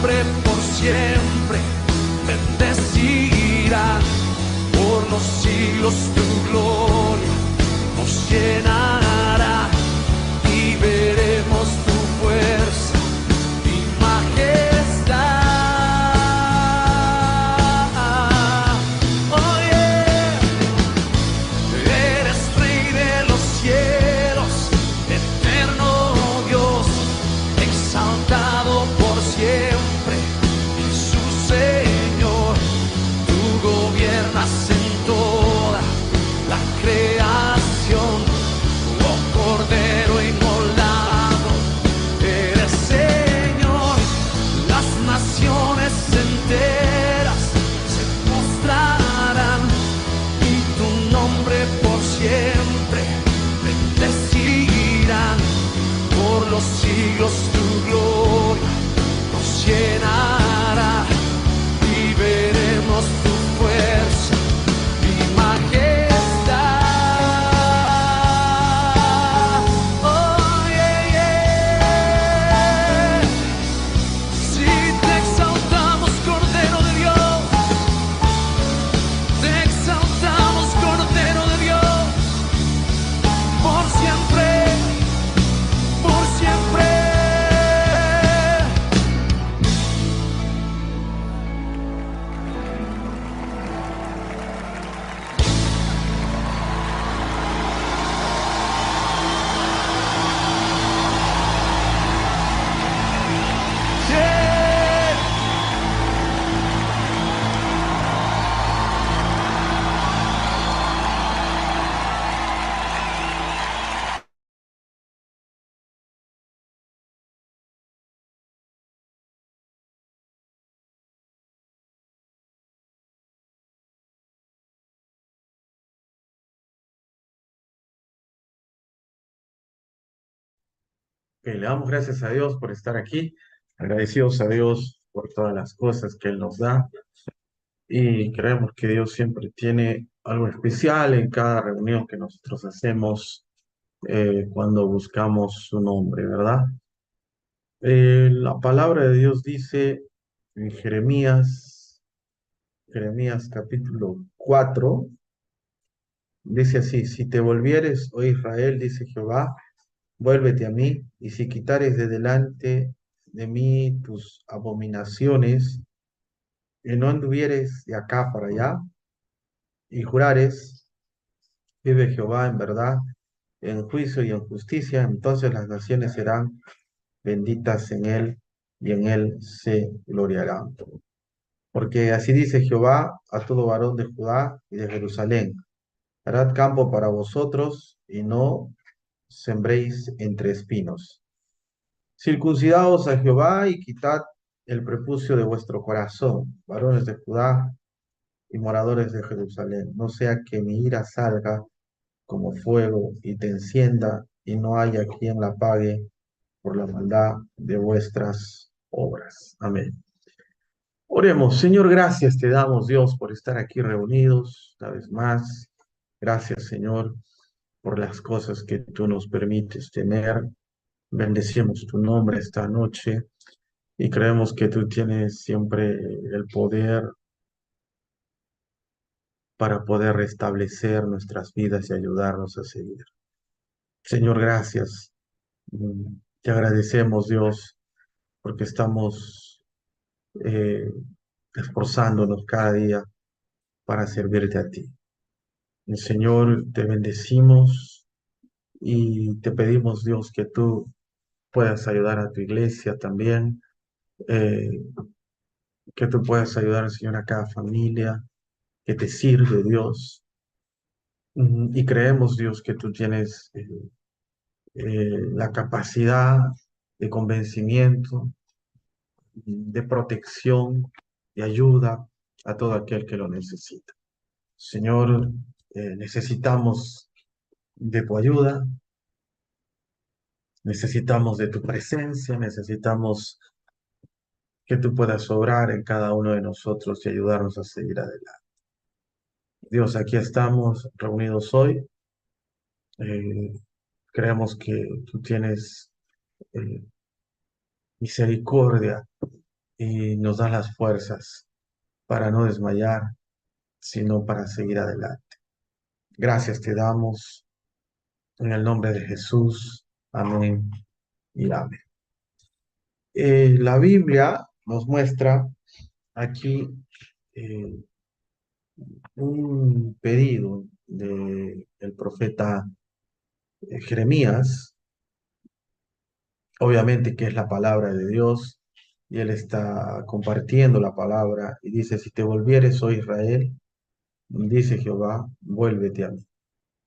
nombre por siempre bendecirá. Por los siglos tu gloria nos llenará y veremos tu fuerza y majestad. Oh yeah, eres Rey de los cielos, eterno Dios, exaltado por siempre, Jesús Señor. Tú gobiernas en toda la creación, oh Cordero inmolado, eres Señor. Las naciones enteras se postrarán y tu nombre por siempre bendecirán. Por los siglos tu gloria nos llenará y veremos tu fuerza y majestad. Oh yeah, yeah. Si te exaltamos, Cordero de Dios, te exaltamos, Cordero de Dios, por siempre, por siempre. Yeah. Que le damos gracias a Dios por estar aquí, agradecidos a Dios por todas las cosas que Él nos da y creemos que Dios siempre tiene algo especial en cada reunión que nosotros hacemos cuando buscamos su nombre, ¿verdad? La palabra de Dios dice en Jeremías capítulo 4, dice así: si te volvieres, oh Israel, dice Jehová, vuélvete a mí, y si quitares de delante de mí tus abominaciones, y no anduvieres de acá para allá, y jurares, vive Jehová en verdad, en juicio y en justicia, entonces las naciones serán benditas en él, y en él se gloriarán. Porque así dice Jehová a todo varón de Judá y de Jerusalén: harad campo para vosotros, y no sembréis entre espinos. Circuncidaos a Jehová y quitad el prepucio de vuestro corazón, varones de Judá y moradores de Jerusalén, no sea que mi ira salga como fuego y te encienda, y no haya quien la pague por la maldad de vuestras obras. Amén. Oremos. Señor, gracias te damos, Dios, por estar aquí reunidos una vez más. Gracias, Señor, por las cosas que tú nos permites tener. Bendecimos tu nombre esta noche y creemos que tú tienes siempre el poder para poder restablecer nuestras vidas y ayudarnos a seguir. Señor, gracias. Te agradecemos, Dios, porque estamos eh, esforzándonos cada día para servirte a ti. Señor, te bendecimos y te pedimos, Dios, que tú puedas ayudar a tu iglesia también, eh, que tú puedas ayudar, Señor, a cada familia que te sirve, Dios. Y creemos, Dios, que tú tienes la capacidad de convencimiento, de protección, de ayuda a todo aquel que lo necesita. Señor, necesitamos de tu ayuda, necesitamos de tu presencia, necesitamos que tú puedas obrar en cada uno de nosotros y ayudarnos a seguir adelante. Dios, aquí estamos reunidos hoy. Eh, Creemos que tú tienes eh, misericordia y nos das las fuerzas para no desmayar, sino para seguir adelante. Gracias te damos en el nombre de Jesús. Amén y amén. La Biblia nos muestra aquí eh, un pedido del profeta Jeremías, obviamente que es la palabra de Dios, y él está compartiendo la palabra y dice, si te volvieres, oh Israel, dice Jehová, vuélvete a mí.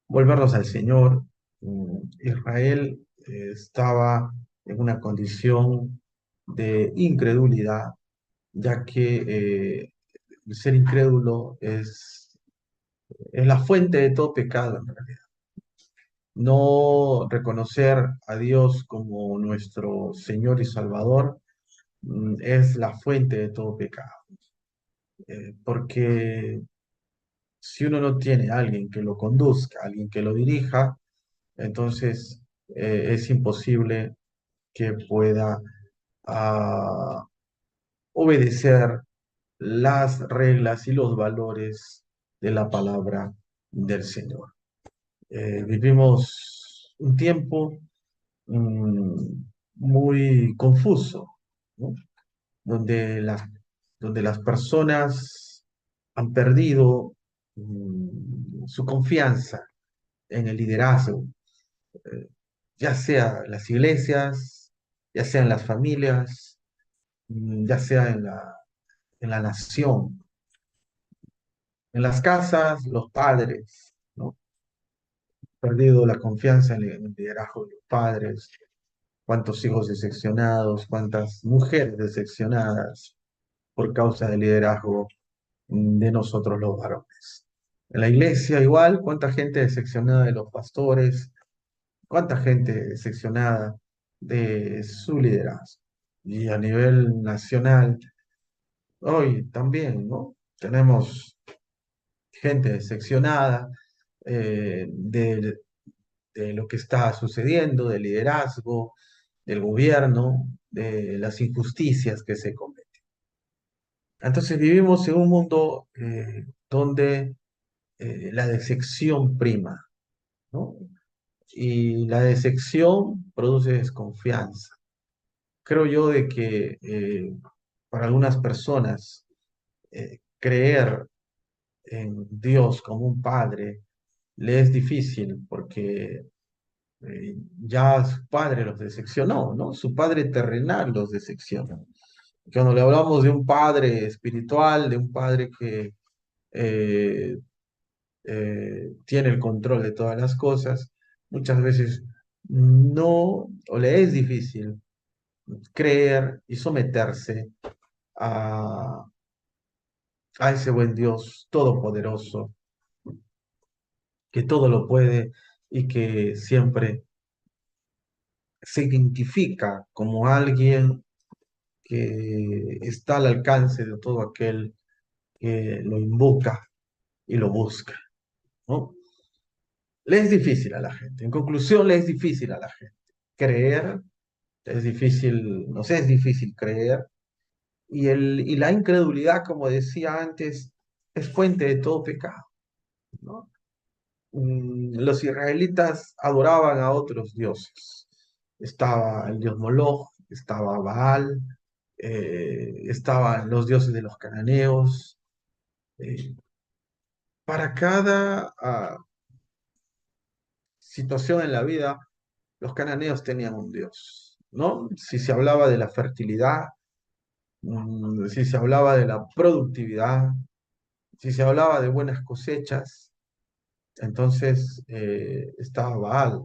Volvernos al Señor. Israel estaba en una condición de incredulidad, ya que el ser incrédulo es la fuente de todo pecado en realidad. No reconocer a Dios como nuestro Señor y Salvador es la fuente de todo pecado. Porque si uno no tiene a alguien que lo conduzca, alguien que lo dirija, entonces es imposible que pueda ah, obedecer las reglas y los valores de la palabra del Señor. Vivimos un tiempo mm, muy confuso, ¿no? Donde donde las personas han perdido su confianza en el liderazgo, eh, ya sea las iglesias, ya sea en las familias, ya sea en la nación, en las casas, los padres, ¿no? Perdido la confianza en el liderazgo de los padres, cuántos hijos decepcionados, cuántas mujeres decepcionadas por causa del liderazgo de nosotros los varones. En la iglesia igual, cuánta gente decepcionada de los pastores, cuánta gente decepcionada de su liderazgo. Y a nivel nacional, hoy también, ¿no? Tenemos gente decepcionada de lo que está sucediendo, del liderazgo, del gobierno, de las injusticias que se cometen. Entonces vivimos en un mundo donde la decepción prima, ¿no? Y la decepción produce desconfianza. Creo yo de que para algunas personas creer en Dios como un padre le es difícil porque ya su padre los decepcionó, ¿no? Su padre terrenal los decepcionó. Cuando le hablamos de un padre espiritual, de un padre que eh, tiene el control de todas las cosas, muchas veces no, o le es difícil creer y someterse a, a ese buen Dios todopoderoso, que todo lo puede y que siempre se identifica como alguien que está al alcance de todo aquel que lo invoca y lo busca, ¿no? Le es difícil a la gente. En conclusión, le es difícil a la gente creer, es difícil, no sé, es difícil creer. Y la incredulidad, como decía antes, es fuente de todo pecado, ¿no? Los israelitas adoraban a otros dioses. Estaba el dios Moloch, estaba Baal, estaban los dioses de los cananeos. Eh, para cada situación en la vida, los cananeos tenían un dios, ¿no? Si se hablaba de la fertilidad, si se hablaba de la productividad, si se hablaba de buenas cosechas, entonces estaba Baal,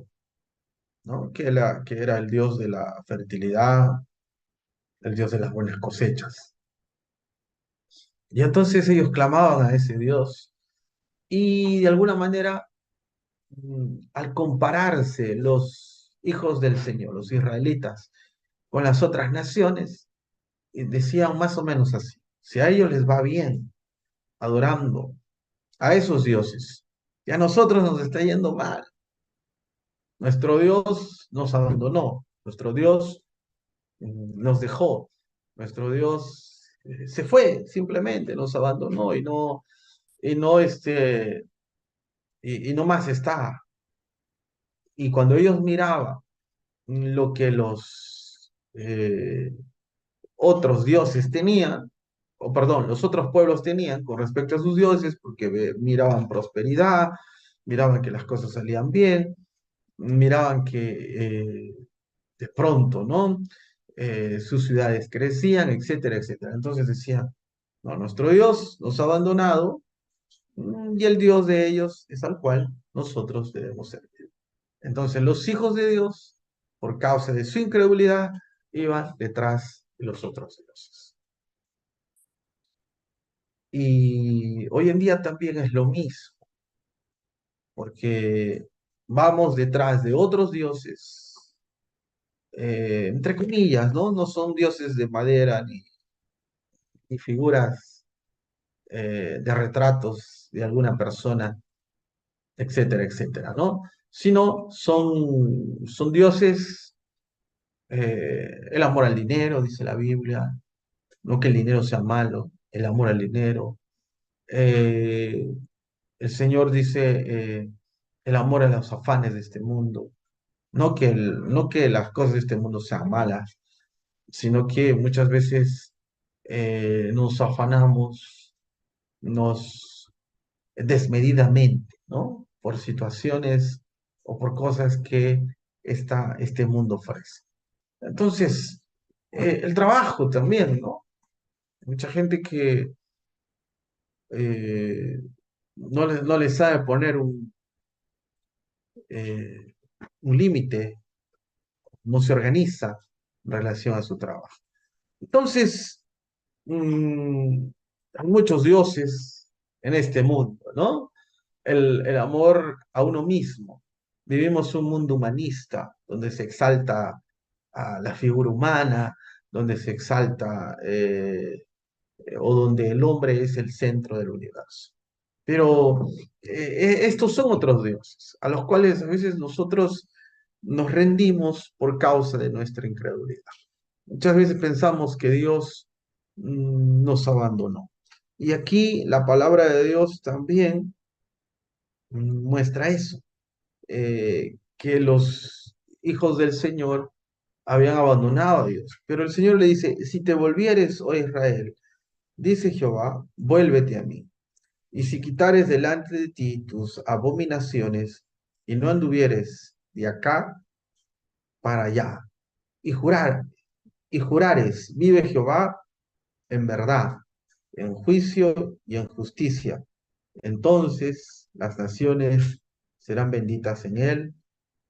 ¿no? Que era el dios de la fertilidad, el dios de las buenas cosechas. Y entonces ellos clamaban a ese dios y de alguna manera, al compararse los hijos del Señor, los israelitas, con las otras naciones, decían más o menos así, si a ellos les va bien adorando a esos dioses, y a nosotros nos está yendo mal, nuestro Dios nos abandonó, nuestro Dios nos dejó, Nuestro Dios se fue, simplemente nos abandonó y no, y no más está. Y cuando ellos miraban lo que los otros dioses tenían, o perdón, los otros pueblos tenían con respecto a sus dioses, porque miraban prosperidad, miraban que las cosas salían bien, miraban que de pronto, ¿no? Sus ciudades crecían, etcétera, etcétera. Entonces decían, no, nuestro Dios nos ha abandonado y el Dios de ellos es al cual nosotros debemos servir. Entonces los hijos de Dios, por causa de su incredulidad, iban detrás de los otros dioses. Y hoy en día también es lo mismo, porque vamos detrás de otros dioses, entre comillas, ¿no? No son dioses de madera ni figuras de retratos de alguna persona, etcétera, etcétera, ¿no? Sino son dioses, el amor al dinero, dice la Biblia, no que el dinero sea malo, el amor al dinero. Eh, el Señor dice el amor a los afanes de este mundo, no que las cosas de este mundo sean malas, sino que muchas veces nos afanamos, nos desmedidamente, ¿no? Por situaciones o por cosas que este mundo ofrece. Entonces, el trabajo también, ¿no? Mucha gente que eh, no le sabe poner eh, un límite, no se organiza en relación a su trabajo. Entonces, mm, hay muchos dioses en este mundo, ¿no? El amor a uno mismo. Vivimos un mundo humanista donde se exalta a la figura humana, donde se exalta o donde el hombre es el centro del universo. Pero estos son otros dioses, a los cuales a veces nosotros nos rendimos por causa de nuestra incredulidad. Muchas veces pensamos que Dios nos abandonó. Y aquí la palabra de Dios también muestra eso, que los hijos del Señor habían abandonado a Dios. Pero el Señor le dice, si te volvieres, oh Israel, dice Jehová, vuélvete a mí. Y si quitares delante de ti tus abominaciones y no anduvieres de acá para allá, y jurar, y jurares, vive Jehová en verdad, en juicio y en justicia, entonces las naciones serán benditas en él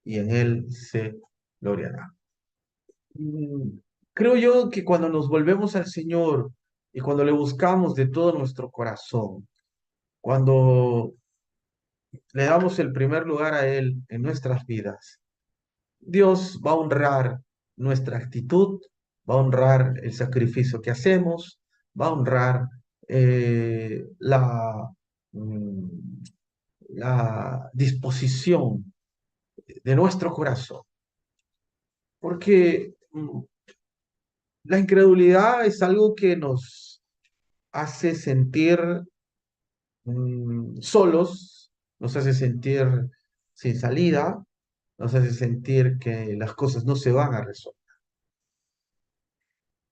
y en él se gloriará. Mm, Creo yo que cuando nos volvemos al Señor y cuando le buscamos de todo nuestro corazón, cuando le damos el primer lugar a Él en nuestras vidas, Dios va a honrar nuestra actitud, va a honrar el sacrificio que hacemos, va a honrar mm, la disposición de nuestro corazón. Porque la incredulidad es algo que nos hace sentir solos, nos hace sentir sin salida, nos hace sentir que las cosas no se van a resolver.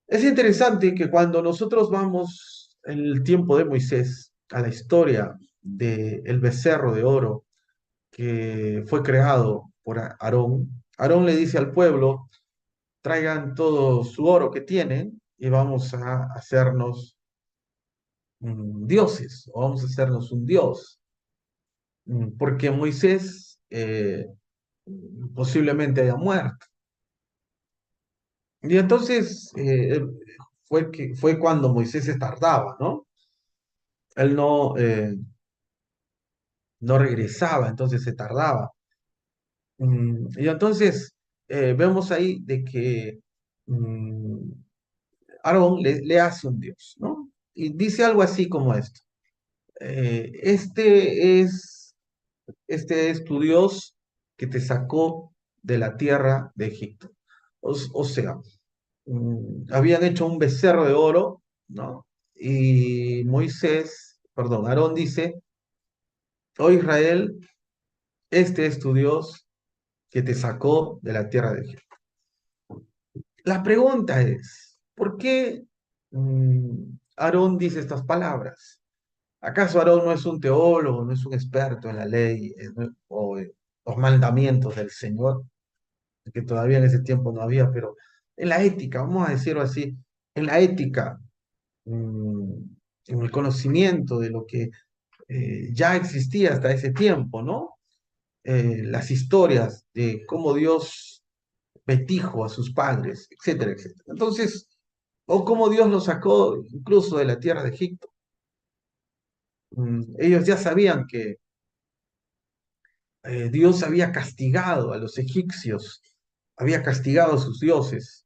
Es interesante que cuando nosotros vamos en el tiempo de Moisés a la historia del becerro de oro que fue creado por Aarón, Aarón le dice al pueblo, traigan todo su oro que tienen y vamos a hacernos dioses, o vamos a hacernos un dios. Porque Moisés posiblemente haya muerto. Y entonces fue cuando Moisés se tardaba, ¿no? Él no regresaba, entonces se tardaba. Y entonces vemos ahí de que mm, Aarón le hace un dios, ¿no? Y dice algo así como esto. eh, este es, este es tu Dios que te sacó de la tierra de Egipto. O sea, habían hecho un becerro de oro, ¿no? Y Aarón dice, oh Israel, este es tu Dios que te sacó de la tierra de Egipto. La pregunta es, ¿por qué Aarón dice estas palabras? ¿Acaso Aarón no es un teólogo, no es un experto en la ley o los mandamientos del Señor? Que todavía en ese tiempo no había, pero en la ética, vamos a decirlo así, en la ética, mm, en el conocimiento de lo que ya existía hasta ese tiempo, ¿no? Las historias de cómo Dios betijo a sus padres, etcétera, etcétera. Entonces, o cómo Dios los sacó incluso de la tierra de Egipto. Ellos ya sabían que Dios había castigado a los egipcios, había castigado a sus dioses,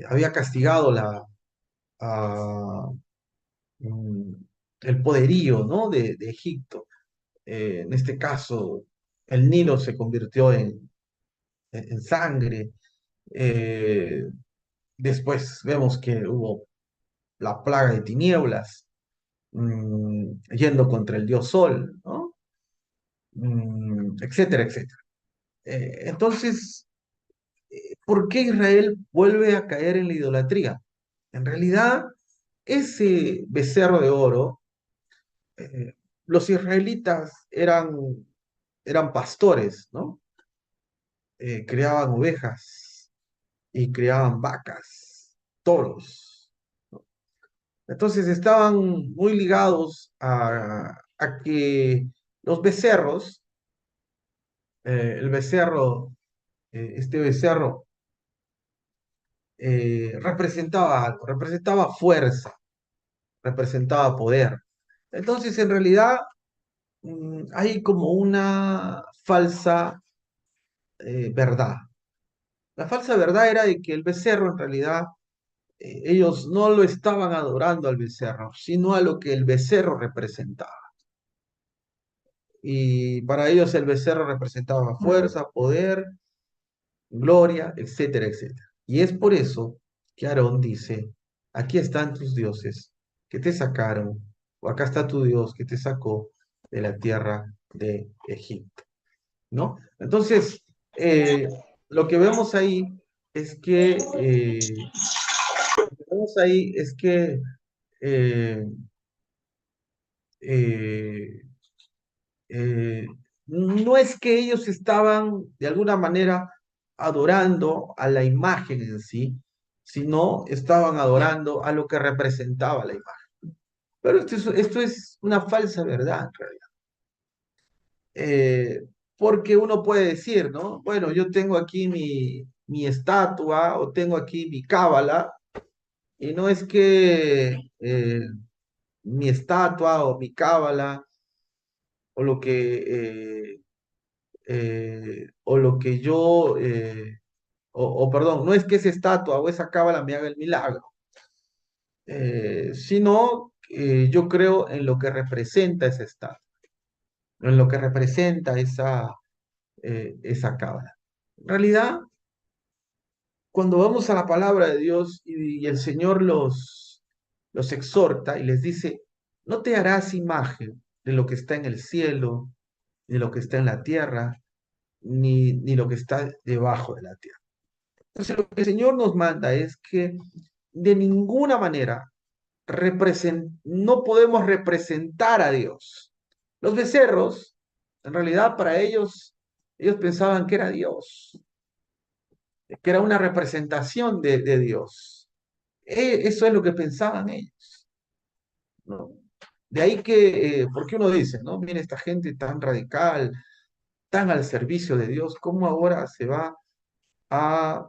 había castigado a, mm, el poderío, ¿no? de Egipto. En este caso, el Nilo se convirtió en sangre. Eh, Después vemos que hubo la plaga de tinieblas, yendo contra el dios Sol, ¿no? Etcétera, etcétera. Entonces, ¿por qué Israel vuelve a caer en la idolatría? En realidad, ese becerro de oro, eh, los israelitas eran pastores, ¿no? Criaban ovejas y criaban vacas, toros. Entonces estaban muy ligados a que los becerros, el becerro, este becerro representaba algo, representaba fuerza, representaba poder. Entonces, en realidad, hay como una falsa verdad. La falsa verdad era de que el becerro, en realidad, ellos no lo estaban adorando al becerro, sino a lo que el becerro representaba. Y para ellos el becerro representaba fuerza, poder, gloria, etcétera, etcétera. Y es por eso que Aarón dice, aquí están tus dioses que te sacaron, o acá está tu Dios que te sacó de la tierra de Egipto, ¿no? Entonces, eh, lo que vemos ahí es que, eh, eh, eh, no es que ellos estaban de alguna manera adorando a la imagen en sí, sino estaban adorando a lo que representaba la imagen. Pero esto es una falsa verdad, en realidad. Porque uno puede decir, ¿no? Bueno, yo tengo aquí mi estatua o tengo aquí mi cábala, y no es que mi estatua o mi cábala o lo que o lo que yo, perdón, no es que esa estatua o esa cábala me haga el milagro, sino yo creo en lo que representa esa estatua, en lo que representa esa cábala. En realidad, cuando vamos a la palabra de Dios y el Señor los exhorta y les dice, no te harás imagen de lo que está en el cielo, ni de lo que está en la tierra, ni lo que está debajo de la tierra. Entonces, lo que el Señor nos manda es que de ninguna manera no podemos representar a Dios. Los becerros, en realidad, para ellos pensaban que era Dios, que era una representación de Dios. Eso es lo que pensaban ellos, ¿no? De ahí que, porque uno dice, ¿no? Mira, esta gente tan radical, tan al servicio de Dios, ¿cómo ahora se va a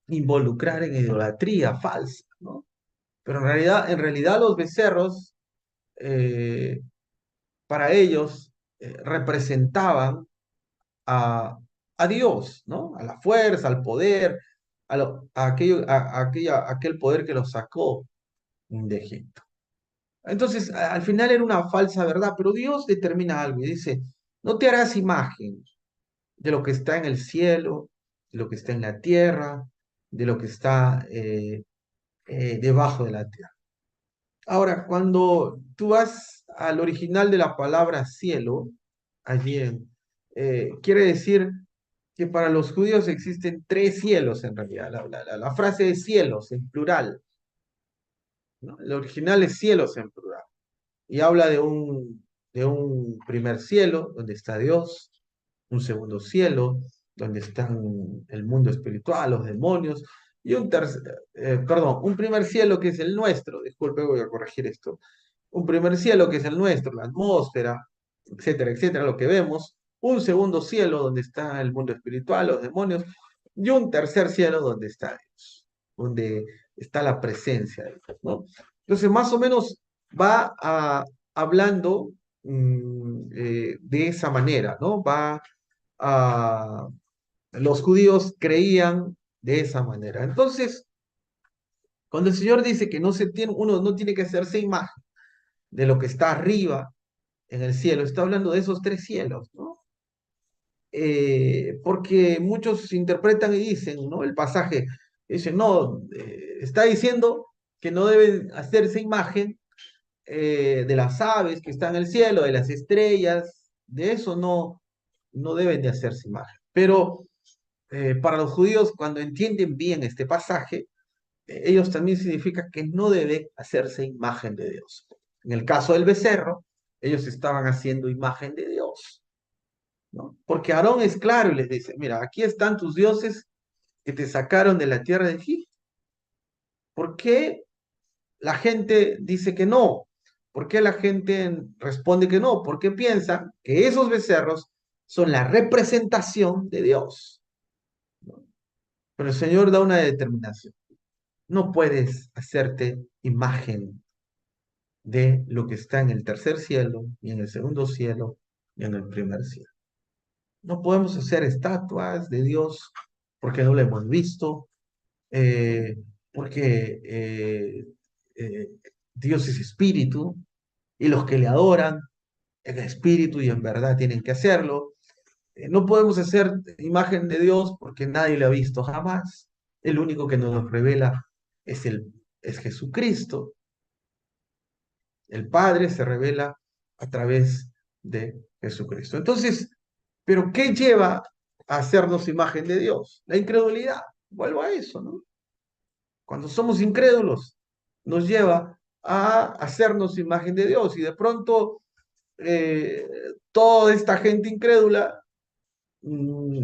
involucrar en idolatría falsa, ¿no? Pero en realidad los becerros, eh, para ellos, representaban a, a Dios, ¿no? A la fuerza, al poder, a aquel poder que los sacó de Egipto. Entonces, al final era una falsa verdad, pero Dios determina algo y dice, no te harás imagen de lo que está en el cielo, de lo que está en la tierra, de lo que está debajo de la tierra. Ahora, cuando tú vas al original de la palabra cielo, allí quiere decir que para los judíos existen tres cielos en realidad. La frase es cielos en plural, ¿no? El original es cielos en plural. Y habla de un primer cielo donde está Dios, un segundo cielo donde están el mundo espiritual, los demonios, y un primer cielo que es el nuestro, disculpe, voy a corregir esto, un primer cielo que es el nuestro, la atmósfera, etcétera, etcétera, lo que vemos, un segundo cielo donde está el mundo espiritual, los demonios, y un tercer cielo donde está Dios, donde está la presencia de Dios, ¿no? Entonces, más o menos hablando de esa manera, ¿no? A, los judíos creían de esa manera. Entonces, cuando el Señor dice que uno no tiene que hacerse imagen de lo que está arriba en el cielo, está hablando de esos tres cielos, ¿no? Porque muchos interpretan y dicen, ¿no? El pasaje dice, no, está diciendo que no deben hacerse imagen de las aves que están en el cielo, de las estrellas, de eso no deben de hacerse imagen. Pero para los judíos, cuando entienden bien este pasaje, ellos también significa que no debe hacerse imagen de Dios. En el caso del becerro, ellos estaban haciendo imagen de Dios, ¿no? Porque Aarón es claro y les dice, mira, aquí están tus dioses que te sacaron de la tierra de Egipto. ¿Por qué la gente dice que no? ¿Por qué la gente responde que no? Porque piensan que esos becerros son la representación de Dios, ¿no? Pero el Señor da una determinación. No puedes hacerte imagen de lo que está en el tercer cielo, ni en el segundo cielo, ni en el primer cielo. No podemos hacer estatuas de Dios porque no lo hemos visto, eh, porque eh, Dios es espíritu y los que le adoran en espíritu y en verdad tienen que hacerlo. No podemos hacer imagen de Dios porque nadie lo ha visto jamás. El único que nos revela es Jesucristo. El Padre se revela a través de Jesucristo. Entonces, ¿pero qué lleva a hacernos imagen de Dios? La incredulidad. Vuelvo a eso, ¿no? Cuando somos incrédulos, nos lleva a hacernos imagen de Dios y de pronto eh, toda esta gente incrédula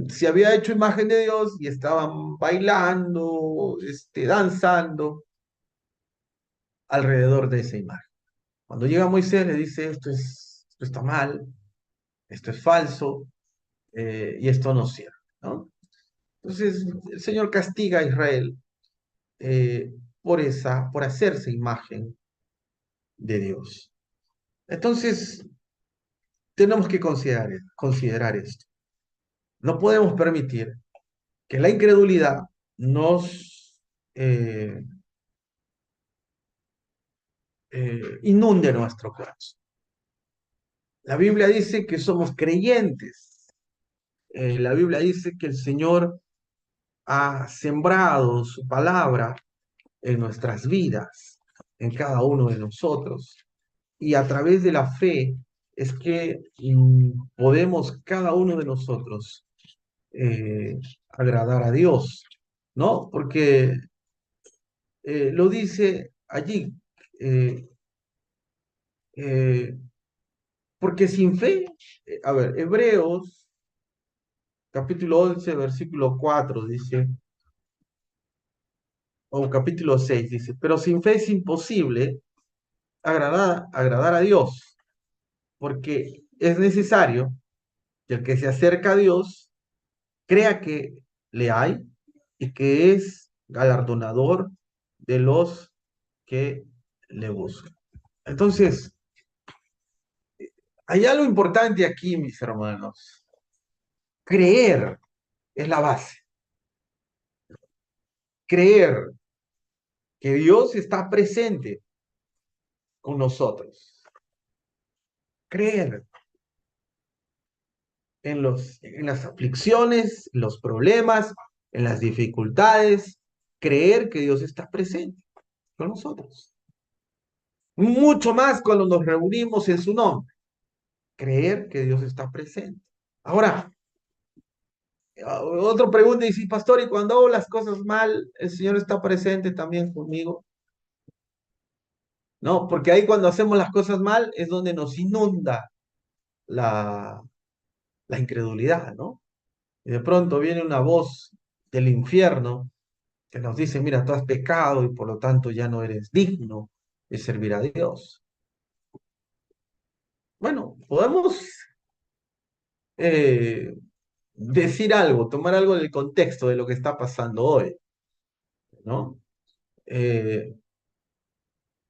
se había hecho imagen de Dios y estaban bailando, danzando alrededor de esa imagen. Cuando llega Moisés le dice, esto está mal, esto es falso, y esto no sirve, ¿no? Entonces el Señor castiga a Israel eh, por hacerse imagen de Dios. Entonces tenemos que considerar esto. No podemos permitir que la incredulidad nos inunde nuestro corazón. La Biblia dice que somos creyentes. La Biblia dice que el Señor ha sembrado su palabra en nuestras vidas, en cada uno de nosotros. Y a través de la fe es que podemos cada uno de nosotros agradar a Dios, ¿no? Porque lo dice allí, eh, eh, porque sin fe, a ver, Hebreos capítulo 11 versículo 4 dice, o capítulo 6 dice, pero sin fe es imposible agradar a Dios, porque es necesario que el que se acerca a Dios crea que le hay y que es galardonador de los que le buscan. Entonces, hay algo importante aquí, mis hermanos. Creer es la base. Creer que Dios está presente con nosotros. Creer en las aflicciones, los problemas, en las dificultades, creer que Dios está presente con nosotros. Mucho más cuando nos reunimos en su nombre, creer que Dios está presente. Ahora, otra pregunta dice, pastor, ¿y cuando hago las cosas mal, el Señor está presente también conmigo? No, porque ahí cuando hacemos las cosas mal es donde nos inunda la, la incredulidad, ¿no? Y de pronto viene una voz del infierno que nos dice, mira, tú has pecado y por lo tanto ya no eres digno de servir a Dios. Bueno, podemos eh, decir algo, tomar algo del contexto de lo que está pasando hoy, ¿no? Eh,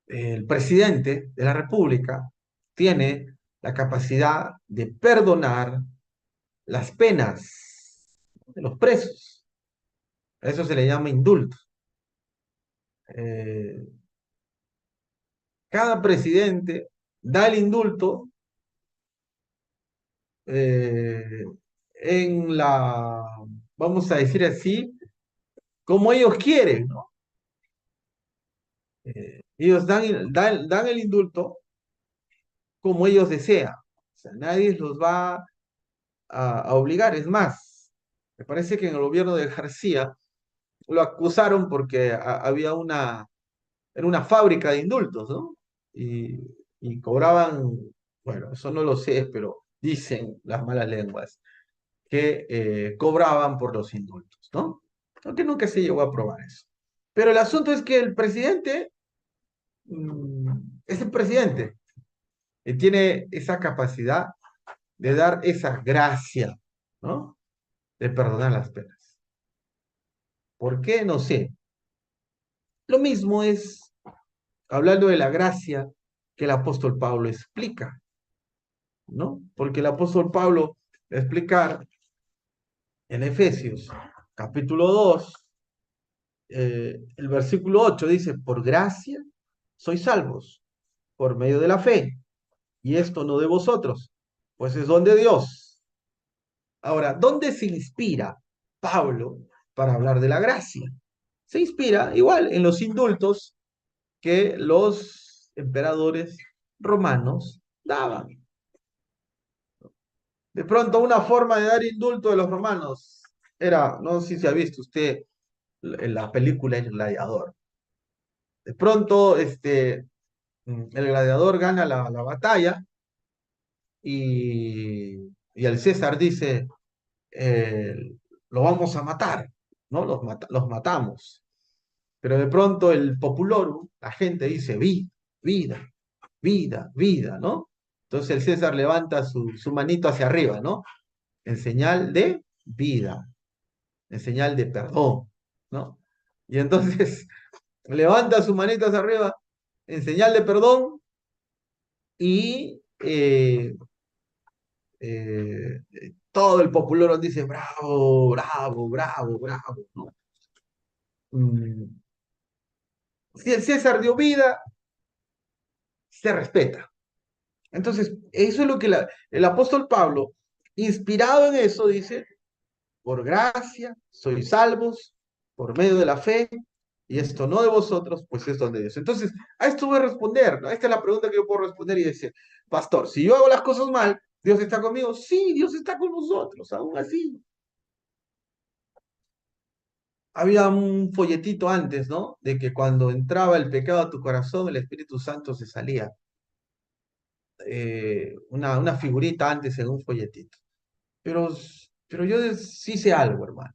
el presidente de la República tiene la capacidad de perdonar las penas de los presos. A eso se le llama indulto. Eh, cada presidente da el indulto eh, en la, vamos a decir así, como ellos quieren, ¿no? Ellos dan el indulto como ellos desean. O sea, nadie los va a obligar. Es más, me parece que en el gobierno de García lo acusaron porque había era una fábrica de indultos, ¿no? Y, y cobraban, bueno, eso no lo sé, pero dicen las malas lenguas que cobraban por los indultos, ¿no? Aunque nunca se llegó a probar eso. Pero el asunto es que el presidente es el presidente y tiene esa capacidad de dar esa gracia, ¿no? De perdonar las penas. ¿Por qué? No sé. Lo mismo es hablando de la gracia que el apóstol Pablo explica, ¿no? Porque el apóstol Pablo explica en Efesios capítulo 2 el versículo 8 dice, por gracia sois salvos, por medio de la fe, y esto no de vosotros, pues es don de Dios. Ahora, ¿dónde se inspira Pablo para hablar de la gracia? Se inspira igual en los indultos que los emperadores romanos daban. De pronto, una forma de dar indulto de los romanos era, no sé si ha visto usted en la película El Gladiador. De pronto, el gladiador gana la batalla y el César dice, eh, lo vamos a matar, ¿no? Los matamos. Pero de pronto el populorum, la gente dice, vida, vida, ¿no? Entonces el César levanta su manito hacia arriba, ¿no? En señal de vida, en señal de perdón, ¿no? Y entonces levanta su manito hacia arriba en señal de perdón y todo el popular dice, bravo, bravo, bravo, bravo, ¿no? Mm, si el César dio vida, se respeta. Entonces, eso es lo que el apóstol Pablo, inspirado en eso, dice, por gracia sois salvos, por medio de la fe, y esto no de vosotros, pues es don de Dios. Entonces, a esto voy a responder, ¿no? Esta es la pregunta que yo puedo responder y decir, pastor, si yo hago las cosas mal, ¿Dios está conmigo? Sí, Dios está con nosotros, aún así. Había un folletito antes, ¿no? De que cuando entraba el pecado a tu corazón, el Espíritu Santo se salía. Una figurita antes en un folletito. Pero, pero yo sí sé algo, hermano,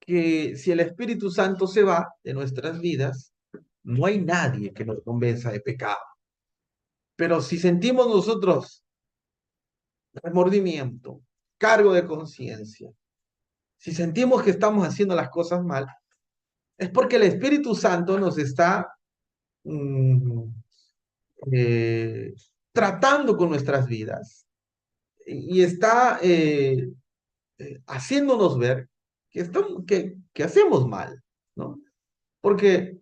que si el Espíritu Santo se va de nuestras vidas, no hay nadie que nos convenza de pecado. Pero si sentimos nosotros remordimiento, cargo de conciencia, si sentimos que estamos haciendo las cosas mal, es porque el Espíritu Santo nos está mm, eh, tratando con nuestras vidas y está haciéndonos ver que hacemos mal, ¿no? Porque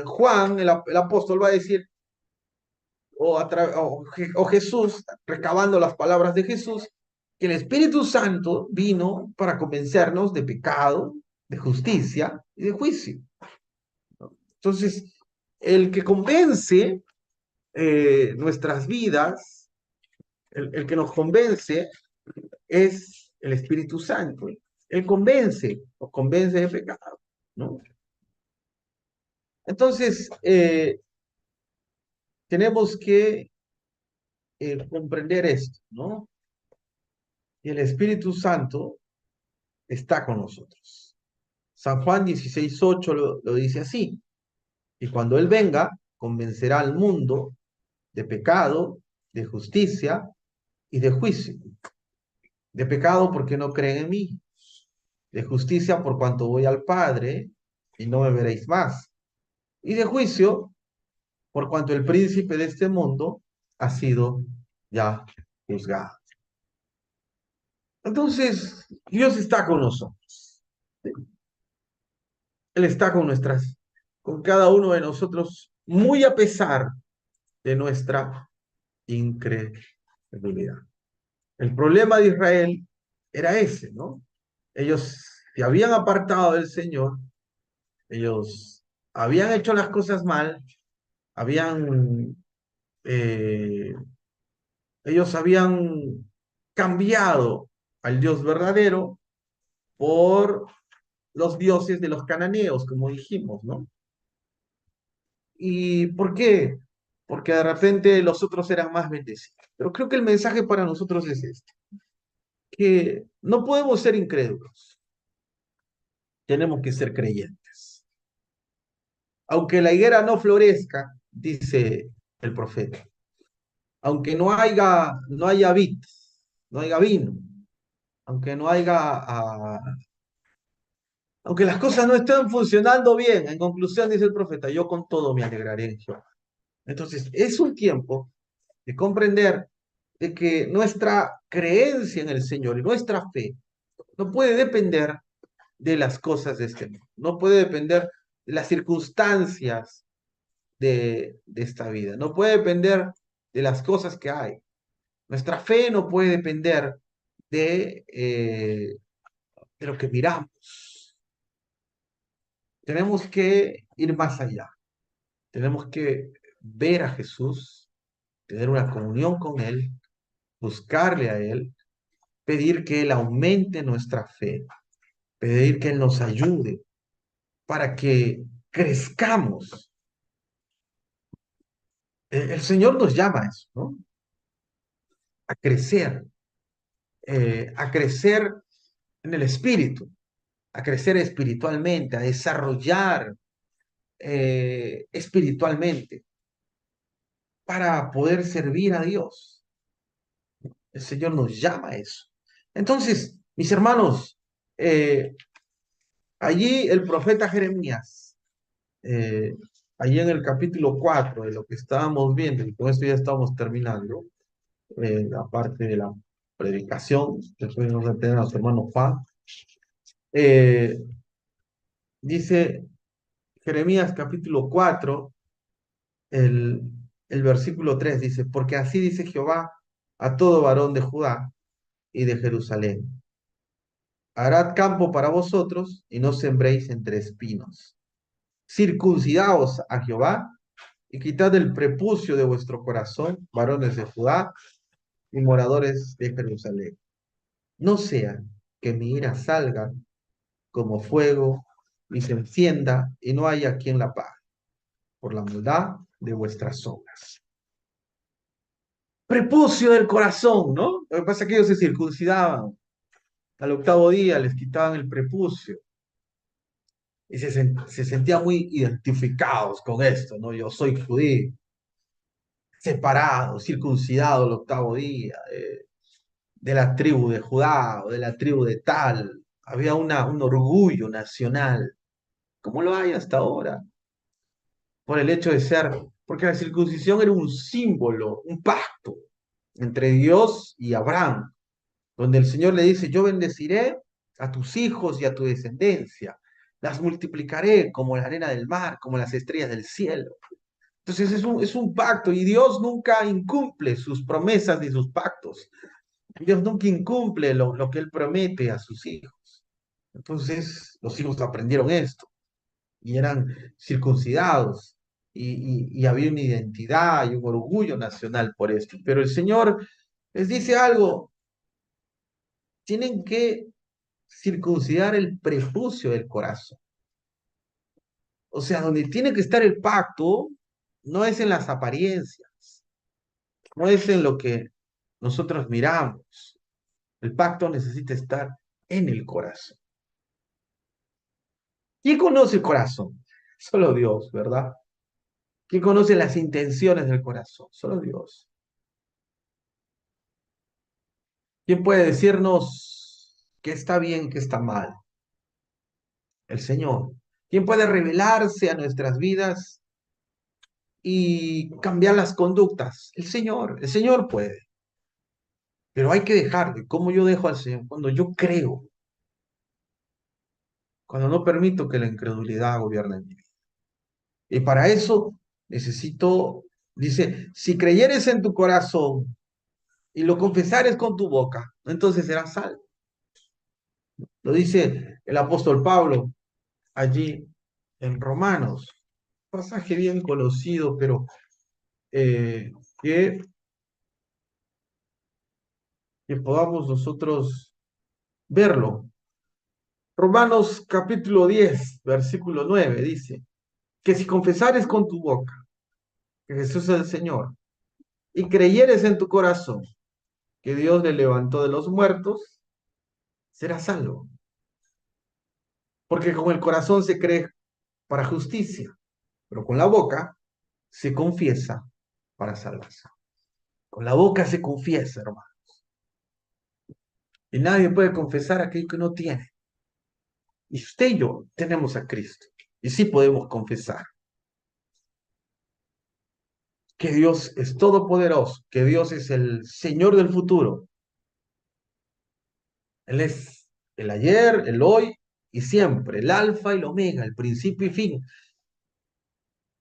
Juan, el apóstol, va a decir, o Jesús, recabando las palabras de Jesús, que el Espíritu Santo vino para convencernos de pecado, de justicia y de juicio. Entonces, el que convence nuestras vidas, el que nos convence es el Espíritu Santo. Él convence, nos convence de pecado, ¿no? Entonces, tenemos que comprender esto, ¿no? Y el Espíritu Santo está con nosotros. San Juan 16:8 lo dice así. Y cuando Él venga, convencerá al mundo de pecado, de justicia y de juicio. De pecado porque no creen en mí. De justicia por cuanto voy al Padre y no me veréis más. Y de juicio por cuanto el príncipe de este mundo ha sido ya juzgado. Entonces, Dios está con nosotros. Él está con cada uno de nosotros, muy a pesar de nuestra incredulidad. El problema de Israel era ese, ¿no? Ellos se habían apartado del Señor, ellos habían hecho las cosas mal, habían, eh, ellos habían cambiado al Dios verdadero por los dioses de los cananeos, como dijimos, ¿no? ¿Y por qué? Porque de repente los otros eran más bendecidos. Pero creo que el mensaje para nosotros es este, que no podemos ser incrédulos, tenemos que ser creyentes. Aunque la higuera no florezca, dice el profeta, aunque no haya vid, no haya vino, aunque no haya, aunque las cosas no estén funcionando bien, en conclusión dice el profeta, yo con todo me alegraré en Jehová. Entonces, es un tiempo de comprender de que nuestra creencia en el Señor y nuestra fe no puede depender de las cosas de este mundo, no puede depender de las circunstancias de esta vida, no puede depender de las cosas que hay. Nuestra fe no puede depender de lo que miramos. Tenemos que ir más allá, tenemos que ver a Jesús, tener una comunión con Él, buscarle a Él, pedir que Él aumente nuestra fe, pedir que Él nos ayude para que crezcamos. El Señor nos llama a eso, ¿no? A crecer en el espíritu, a crecer espiritualmente, a desarrollar espiritualmente para poder servir a Dios. El Señor nos llama a eso. Entonces, mis hermanos, allí el profeta Jeremías, eh, allí en el capítulo 4 de lo que estábamos viendo, y con esto ya estamos terminando, la parte de la predicación, después nos va a tener a su hermano Juan, eh, dice Jeremías capítulo 4 el, el versículo 3 dice, porque así dice Jehová a todo varón de Judá y de Jerusalén, harad campo para vosotros y no sembréis entre espinos. Circuncidaos a Jehová y quitad el prepucio de vuestro corazón, varones de Judá y moradores de Jerusalén. No sea que mi ira salga como fuego y se encienda y no haya quien la apague por la maldad de vuestras obras. Prepucio del corazón, ¿no? Lo que pasa es que ellos se circuncidaban. Al octavo día les quitaban el prepucio y se sentían muy identificados con esto, ¿no? Yo soy judío, separado, circuncidado el octavo día, de la tribu de Judá o de la tribu de tal. Había un orgullo nacional, como lo hay hasta ahora, por el hecho de ser, porque la circuncisión era un símbolo, un pacto entre Dios y Abraham, donde el Señor le dice, yo bendeciré a tus hijos y a tu descendencia, las multiplicaré como la arena del mar, como las estrellas del cielo. Entonces es un pacto y Dios nunca incumple sus promesas ni sus pactos. Dios nunca incumple lo que Él promete a sus hijos. Entonces los hijos aprendieron esto y eran circuncidados y había una identidad y un orgullo nacional por esto. Pero el Señor les dice algo, tienen que circuncidar el prepucio del corazón. O sea, donde tiene que estar el pacto no es en las apariencias, no es en lo que nosotros miramos. El pacto necesita estar en el corazón. ¿Quién conoce el corazón? Solo Dios, ¿verdad? ¿Quién conoce las intenciones del corazón? Solo Dios. ¿Quién puede decirnos qué está bien, qué está mal? El Señor. ¿Quién puede revelarse a nuestras vidas y cambiar las conductas? El Señor. El Señor puede. Pero hay que dejarle. ¿Cómo yo dejo al Señor? Cuando yo creo, cuando no permito que la incredulidad gobierne mi vida. Y para eso necesito, dice, si creyeres en tu corazón y lo confesares con tu boca, entonces serás salvo. Lo dice el apóstol Pablo allí en Romanos. Pasaje bien conocido, pero eh, que, que podamos nosotros verlo. Romanos capítulo 10 versículo 9 dice, que si confesares con tu boca que Jesús es el Señor y creyeres en tu corazón que Dios le levantó de los muertos, serás salvo. Porque con el corazón se cree para justicia, pero con la boca se confiesa para salvación. Con la boca se confiesa, hermano. Y nadie puede confesar aquello que no tiene. Y usted y yo tenemos a Cristo. Y sí podemos confesar que Dios es todopoderoso, que Dios es el Señor del futuro. Él es el ayer, el hoy y siempre, el alfa y el omega, el principio y fin.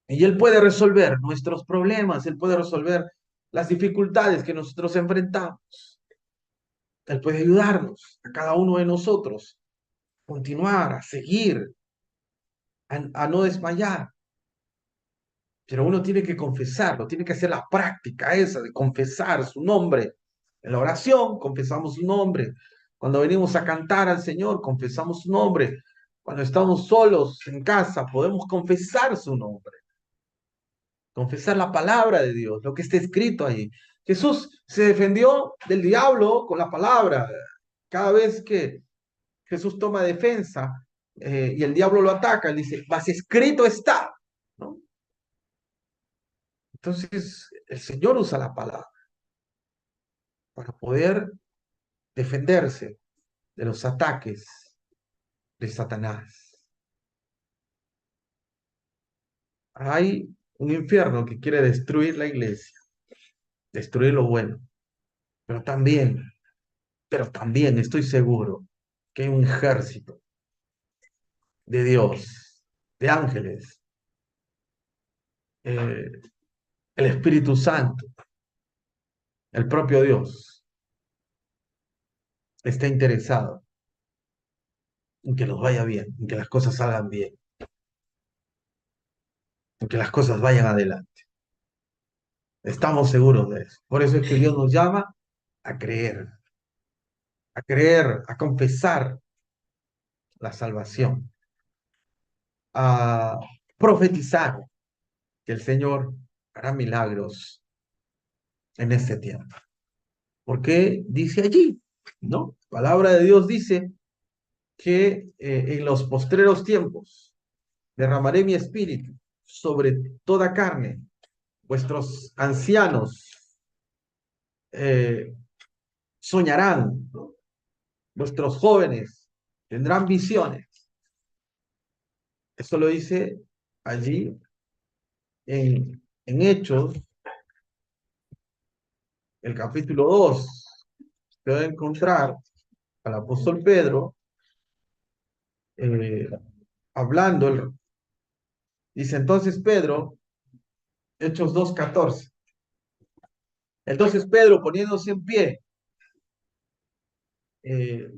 Y Él puede resolver nuestros problemas, Él puede resolver las dificultades que nosotros enfrentamos. Él puede ayudarnos a cada uno de nosotros, continuar, a seguir, a no desmayar. Pero uno tiene que confesarlo, tiene que hacer la práctica esa de confesar su nombre. En la oración confesamos su nombre. Cuando venimos a cantar al Señor, confesamos su nombre. Cuando estamos solos en casa, podemos confesar su nombre. Confesar la palabra de Dios, lo que está escrito ahí. Jesús se defendió del diablo con la palabra. Cada vez que Jesús toma defensa y el diablo lo ataca, él dice, mas escrito está, ¿no? Entonces, el Señor usa la palabra para poder defenderse de los ataques de Satanás. Hay un infierno que quiere destruir la iglesia, destruir lo bueno, pero también estoy seguro que hay un ejército de Dios, de ángeles, eh, el Espíritu Santo, el propio Dios, está interesado en que nos vaya bien, en que las cosas salgan bien, en que las cosas vayan adelante. Estamos seguros de eso. Por eso es que Dios nos llama a creer, a creer, a confesar la salvación, a profetizar que el Señor hará milagros en este tiempo. Porque dice allí, ¿no? La palabra de Dios dice que en los postreros tiempos derramaré mi espíritu sobre toda carne. Vuestros ancianos eh, soñarán, ¿no? Vuestros jóvenes tendrán visiones. Eso lo dice allí en Hechos, el capítulo 2. Se va a encontrar al apóstol Pedro eh, hablando. Dice entonces Pedro, Hechos 2:14. Entonces Pedro, poniéndose en pie, eh,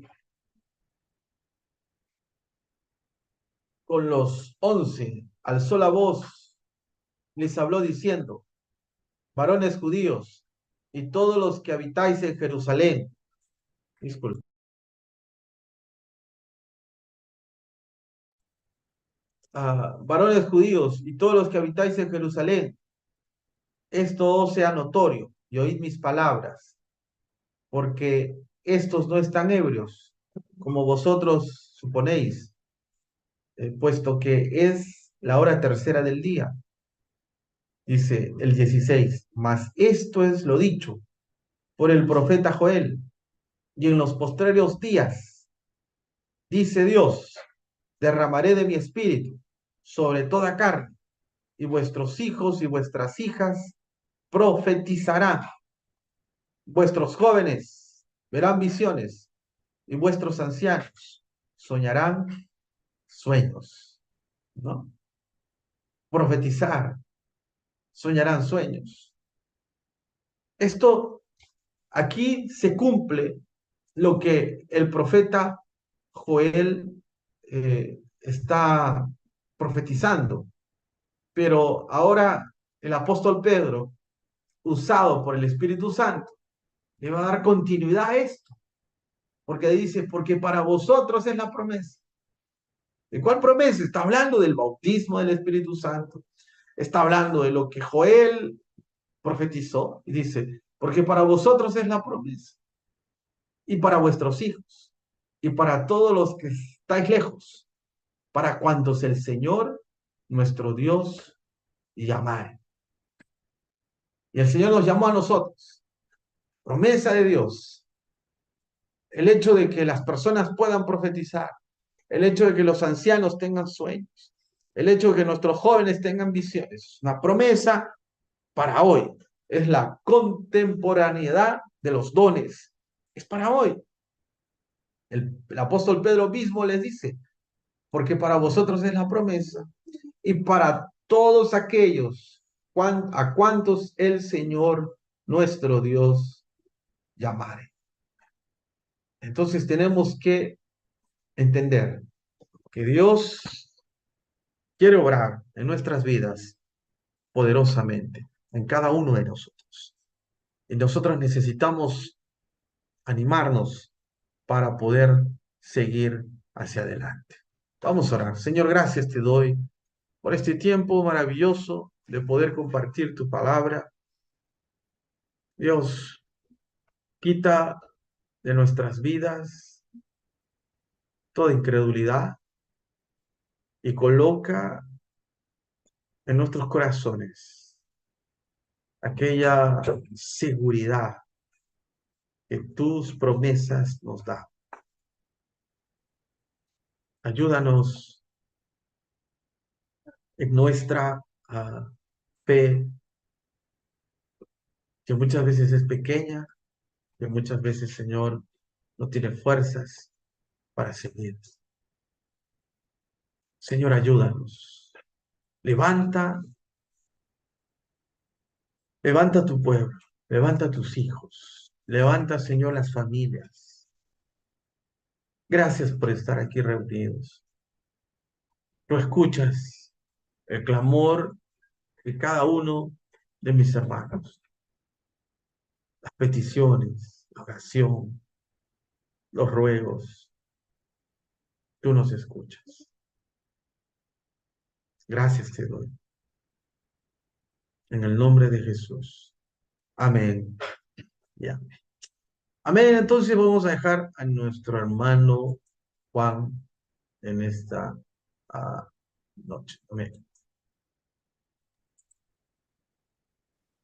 con los 11, alzó la voz, les habló diciendo, varones judíos y todos los que habitáis en Jerusalén, disculpe, varones judíos y todos los que habitáis en Jerusalén, esto os sea notorio y oíd mis palabras, porque estos no están ebrios, como vosotros suponéis, puesto que es la hora tercera del día. Dice el 16, mas esto es lo dicho por el profeta Joel, y en los postreros días, dice Dios, derramaré de mi espíritu sobre toda carne, y vuestros hijos y vuestras hijas profetizarán, vuestros jóvenes verán visiones, y vuestros ancianos soñarán sueños, ¿no? Profetizar, soñarán sueños. Esto aquí se cumple lo que el profeta Joel está profetizando, pero ahora el apóstol Pedro, usado por el Espíritu Santo, le va a dar continuidad a esto, porque dice, porque para vosotros es la promesa. ¿De cuál promesa? Está hablando del bautismo del Espíritu Santo, está hablando de lo que Joel profetizó y dice, porque para vosotros es la promesa y para vuestros hijos y para todos los que estáis lejos, para cuantos el Señor, nuestro Dios, llamare. Y el Señor nos llamó a nosotros. Promesa de Dios. El hecho de que las personas puedan profetizar, el hecho de que los ancianos tengan sueños, el hecho de que nuestros jóvenes tengan visiones, una promesa para hoy. Es la contemporaneidad de los dones. Es para hoy. El apóstol Pedro mismo les dice, porque para vosotros es la promesa y para todos aquellos a cuantos el Señor nuestro Dios llamare. Entonces tenemos que entender que Dios quiere obrar en nuestras vidas poderosamente, en cada uno de nosotros. Y nosotros necesitamos animarnos para poder seguir hacia adelante. Vamos a orar. Señor, gracias te doy por este tiempo maravilloso de poder compartir tu palabra. Dios, quita de nuestras vidas toda incredulidad y coloca en nuestros corazones aquella seguridad que tus promesas nos dan. Ayúdanos en nuestra fe, que muchas veces es pequeña, que muchas veces, Señor, no tiene fuerzas para seguir. Señor, ayúdanos. Levanta, levanta tu pueblo, levanta tus hijos, levanta, Señor, las familias. Gracias por estar aquí reunidos. Tú escuchas el clamor de cada uno de mis hermanos, las peticiones, la oración, los ruegos. Tú nos escuchas. Gracias te doy. En el nombre de Jesús. Amén. Ya. Amén. Entonces vamos a dejar a nuestro hermano Juan en esta noche. Amén.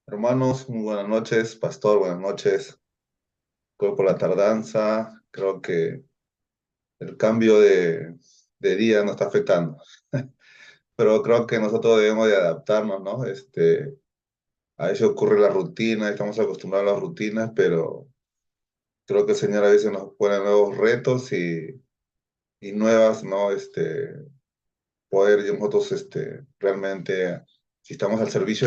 Hermanos, muy buenas noches. Pastor, buenas noches. Creo por la tardanza. Creo que el cambio de día nos está afectando. Pero creo que nosotros debemos de adaptarnos, ¿no? A veces ocurre la rutina, estamos acostumbrados a las rutinas, pero creo que el Señor a veces nos pone nuevos retos y nuevas, ¿no? Poder nosotros realmente, si estamos al servicio de